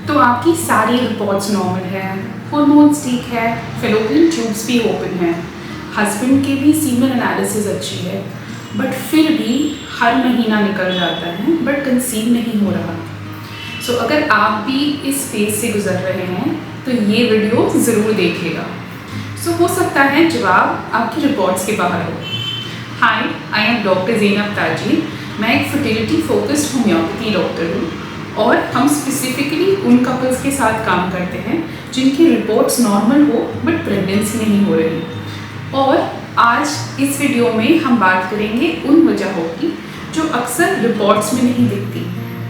तो आपकी सारी रिपोर्ट्स नॉर्मल है, हार्मोन्स ठीक है, फैलोपियन ट्यूब्स भी ओपन है, हस्बैंड की भी सीमेन एनालिसिस अच्छी है, बट फिर भी हर महीना निकल जाता है बट कंसीव नहीं हो रहा। सो अगर आप भी इस फेज से गुजर रहे हैं तो ये वीडियो ज़रूर देखिएगा। सो हो सकता है जवाब आपकी रिपोर्ट्स के बाहर हो। हाय, आई एम डॉक्टर ज़ैनब ताजी। मैं एक फर्टिलिटी फोकस्ड होम्योपैथी डॉक्टर हूँ और हम स्पेसिफिकली उन कपल्स के साथ काम करते हैं जिनकी रिपोर्ट्स नॉर्मल हो बट प्रेगनेंसी नहीं हो रही। और आज इस वीडियो में हम बात करेंगे उन वजहों की जो अक्सर रिपोर्ट्स में नहीं दिखती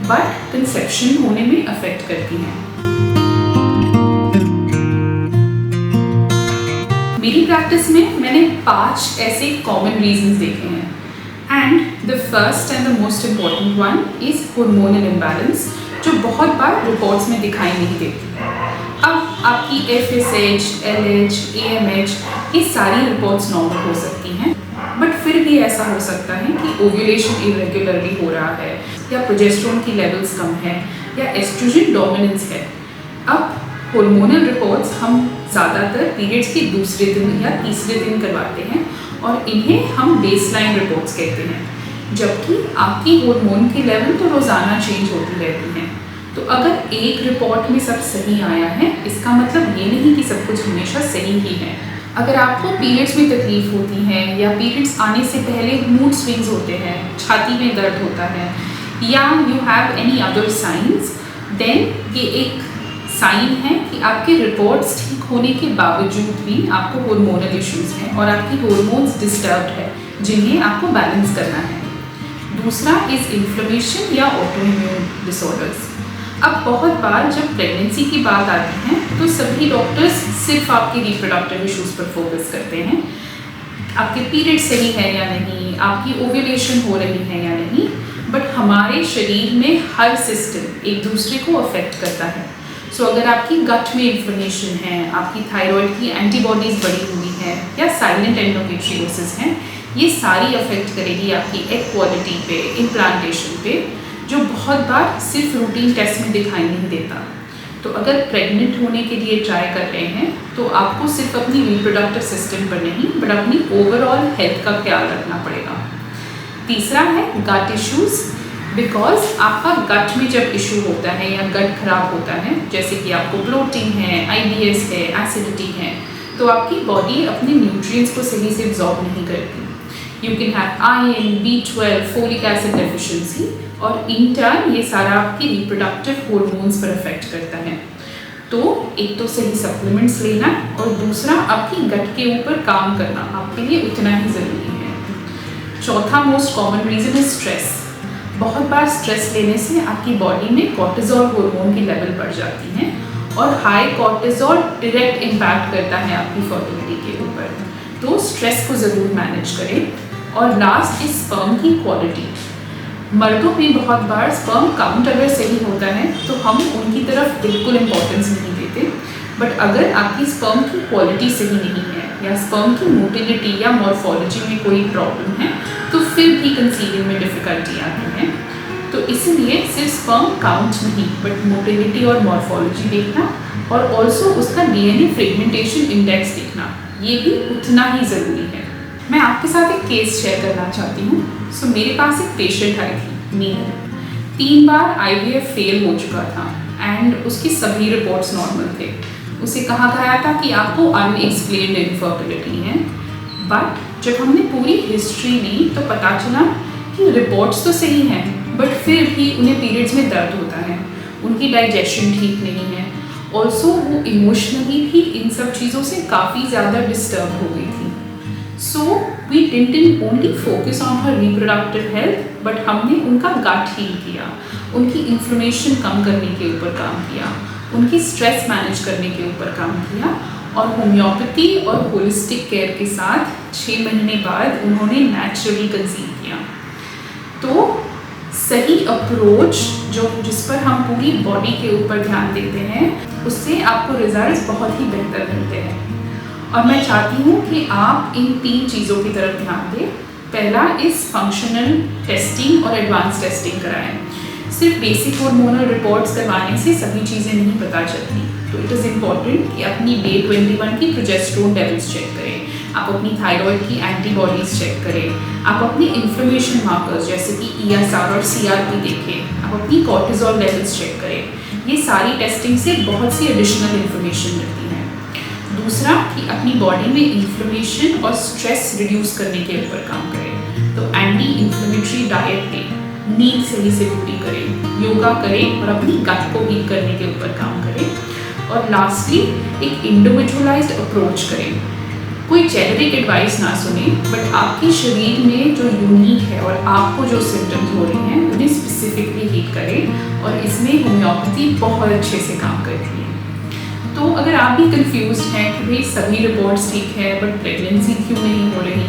बट कंसेप्शन होने में अफेक्ट करती हैं। मेरी प्रैक्टिस में मैंने 5 ऐसे कॉमन रीजंस देखे हैं and the first and the most important one is hormonal imbalance, जो बहुत बार रिपोर्ट्स में दिखाई नहीं देती। अब आपकी FSH, LH, AMH ये सारी रिपोर्ट्स नॉर्मल हो सकती हैं, बट फिर भी ऐसा हो सकता है कि ओव्यूलेशन इरेगुलरली हो रहा है या प्रोजेस्टेरोन की लेवल्स कम है या एस्ट्रोजन डोमिनेंस है। अब हार्मोनल रिपोर्ट्स हम ज़्यादातर पीरियड्स के दूसरे दिन या तीसरे दिन करवाते हैं और इन्हें हम बेसलाइन रिपोर्ट्स कहते हैं, जबकि आपकी हार्मोन की लेवल तो रोज़ाना चेंज होती रहती हैं। तो अगर एक रिपोर्ट में सब सही आया है इसका मतलब ये नहीं कि सब कुछ हमेशा सही ही है। अगर आपको पीरियड्स में तकलीफ होती है या पीरियड्स आने से पहले मूड स्विंग्स होते हैं, छाती में दर्द होता है या you have any other signs, then ये एक साइन है कि आपके रिपोर्ट्स ठीक होने के बावजूद भी आपको हार्मोनल इश्यूज हैं और आपकी हार्मोन्स डिस्टर्ब्ड है जिन्हें आपको बैलेंस करना है। दूसरा इज इन्फ्लेमेशन या ऑटोइम्यून डिसऑर्डर्स। अब बहुत बार जब प्रेगनेंसी की बात आती है तो सभी डॉक्टर्स सिर्फ आपके रिप्रोडक्टिव इश्यूज पर फोकस करते हैं, आपके पीरियड सही है या नहीं, आपकी ओव्यूलेशन हो रही है या नहीं, बट हमारे शरीर में हर सिस्टम एक दूसरे को अफेक्ट करता है। सो अगर आपकी गट में इन्फ्लेमेशन है, आपकी थायराइड की एंटीबॉडीज़ बढ़ी हुई है या साइलेंट एंडोमेट्रियोसिस है, ये सारी अफेक्ट करेगी आपकी एग क्वालिटी पे, इम्प्लांटेशन पे, जो बहुत बार सिर्फ रूटीन टेस्ट में दिखाई नहीं देता। तो अगर प्रेग्नेंट होने के लिए ट्राई कर रहे हैं तो आपको सिर्फ अपनी रिप्रोडक्टिव सिस्टम पर नहीं बट अपनी ओवरऑल हेल्थ का ख्याल रखना पड़ेगा। तीसरा है गट इश्यूज, बिकॉज आपका गट में जब इशू होता है या गट खराब होता है, जैसे कि आपको ब्लोटिंग है, IBS है, एसिडिटी है, तो आपकी बॉडी अपने न्यूट्रिएंट्स को सही से एब्जॉर्ब नहीं करती। You can have iron, B12, folic acid deficiency और इन टर्न ये सारा आपकी रिप्रोडक्टिव हार्मोन्स पर अफेक्ट करता है। तो एक तो सही सप्लीमेंट्स लेना और दूसरा आपकी गट के ऊपर काम करना आपके लिए उतना ही ज़रूरी है। चौथा मोस्ट कॉमन रीज़न है स्ट्रेस। बहुत बार स्ट्रेस लेने से आपकी बॉडी में कॉर्टिजोल हार्मोन की लेवल बढ़ जाती हैं और हाई कॉर्टिजोल डायरेक्ट इम्पैक्ट करता है आपकी फर्टिलिटी के ऊपर। तो स्ट्रेस को ज़रूर मैनेज करें। और लास्ट इज स्पर्म की क्वालिटी। मर्दों में बहुत बार स्पर्म काउंट अगर सही होता है तो हम उनकी तरफ बिल्कुल इम्पोर्टेंस नहीं देते, बट अगर आपकी स्पर्म की क्वालिटी सही नहीं है या स्पर्म की मोटिलिटी या मॉर्फोलॉजी में कोई प्रॉब्लम है तो फिर भी कंसीविंग में डिफ़िकल्टी आती है। तो इसलिए सिर्फ स्पर्म काउंट नहीं बट मोटिलिटी और मॉर्फोलॉजी देखना और ऑल्सो उसका DNA फ्रेगमेंटेशन इंडेक्स देखना ये भी उतना ही ज़रूरी है। मैं आपके साथ एक केस शेयर करना चाहती हूँ। सो मेरे पास एक पेशेंट आई थी, मेल, 3 बार IVF फेल हो चुका था एंड उसकी सभी रिपोर्ट्स नॉर्मल थे। उसे कहा गया था कि आपको अनएक्सप्लेन्ड इनफर्टिलिटी है, बट जब हमने पूरी हिस्ट्री ली तो पता चला कि रिपोर्ट्स तो सही हैं बट फिर भी उन्हें पीरियड्स में दर्द होता है, उनकी डाइजेशन ठीक नहीं है, ऑल्सो वो इमोशनली भी इन सब चीज़ों से काफ़ी ज़्यादा डिस्टर्ब हो गई थी। So we didn't only focus on her reproductive health but हमने उनका गट हील किया, उनकी इन्फ्लेमेशन कम करने के ऊपर काम किया, उनकी स्ट्रेस मैनेज करने के ऊपर काम किया और होम्योपैथी और होलिस्टिक केयर के साथ 6 महीने बाद उन्होंने नेचुरली कंसीव किया। तो सही अप्रोच जिस पर हम पूरी बॉडी के ऊपर ध्यान देते हैं उससे आपको रिजल्ट्स बहुत ही बेहतर मिलते हैं। और मैं चाहती हूँ कि आप इन 3 चीज़ों की तरफ ध्यान दें। पहला इस फंक्शनल टेस्टिंग और एडवांस टेस्टिंग कराएं। सिर्फ बेसिक हार्मोनल रिपोर्ट्स करवाने से सभी चीज़ें नहीं पता चलती। तो इट इज़ इम्पॉर्टेंट कि अपनी डे 21 की प्रोजेस्टेरोन लेवल्स चेक करें, आप अपनी थायराइड की एंटीबॉडीज़ चेक करें, आप अपने इन्फ्लेमेशन मार्कर्स जैसे कि ESR और CRP देखें, आप अपनी कॉर्टिजोल लेवल्स चेक करें। ये सारी टेस्टिंग से बहुत सी एडिशनल इन्फॉर्मेशन मिलती है। दूसरा कि अपनी बॉडी में इन्फ्लेमेशन और स्ट्रेस रिड्यूस करने के ऊपर काम करें। तो एंटी इन्फ्लेमेटरी डाइट लें, नींद सही से पूरी करें, योगा करें और अपनी गट को हील करने के ऊपर काम करें। और लास्टली एक इंडिविजुअलाइज्ड अप्रोच करें। कोई जेनेरिक एडवाइस ना सुने, बट आपके शरीर में जो यूनिक है और आपको जो सिम्टम्स हो रहे हैं उन्हें स्पेसिफिकली हील करें। और इसमें होम्योपैथी बहुत अच्छे से काम करती है। तो अगर आप भी कंफ्यूज हैं कि भाई सभी रिपोर्ट्स ठीक है बट प्रेगनेंसी क्यों नहीं हो रही,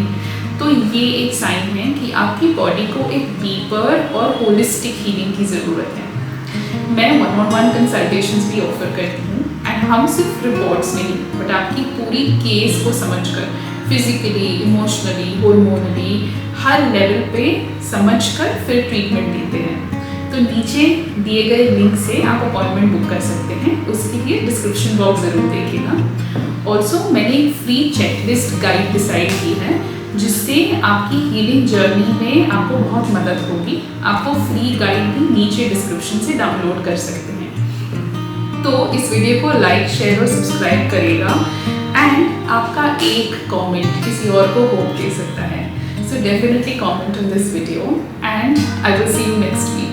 तो ये एक साइन है कि आपकी बॉडी को एक डीपर और होलिस्टिक हीलिंग की ज़रूरत है। मैं 1-on-1 कंसल्टेशंस भी ऑफर करती हूँ एंड हम सिर्फ रिपोर्ट्स नहीं बट आपकी पूरी केस को समझकर फिजिकली, इमोशनली, हार्मोनली हर लेवल पे समझकर फिर ट्रीटमेंट देते हैं। तो नीचे दिए गए लिंक से आप अपॉइंटमेंट बुक कर सकते हैं, उसके लिए डिस्क्रिप्शन बॉक्स ज़रूर देखिएगा। ऑल्सो मैंने एक फ्री चेकलिस्ट गाइड डिसाइड की है जिससे आपकी हीलिंग जर्नी में आपको बहुत मदद होगी। आपको फ्री गाइड भी नीचे डिस्क्रिप्शन से डाउनलोड कर सकते हैं। तो इस वीडियो को लाइक, शेयर और सब्सक्राइब करेगा एंड आपका एक कमेंट किसी और को होप दे सकता है। So definitely comment on this video and I will see you next week.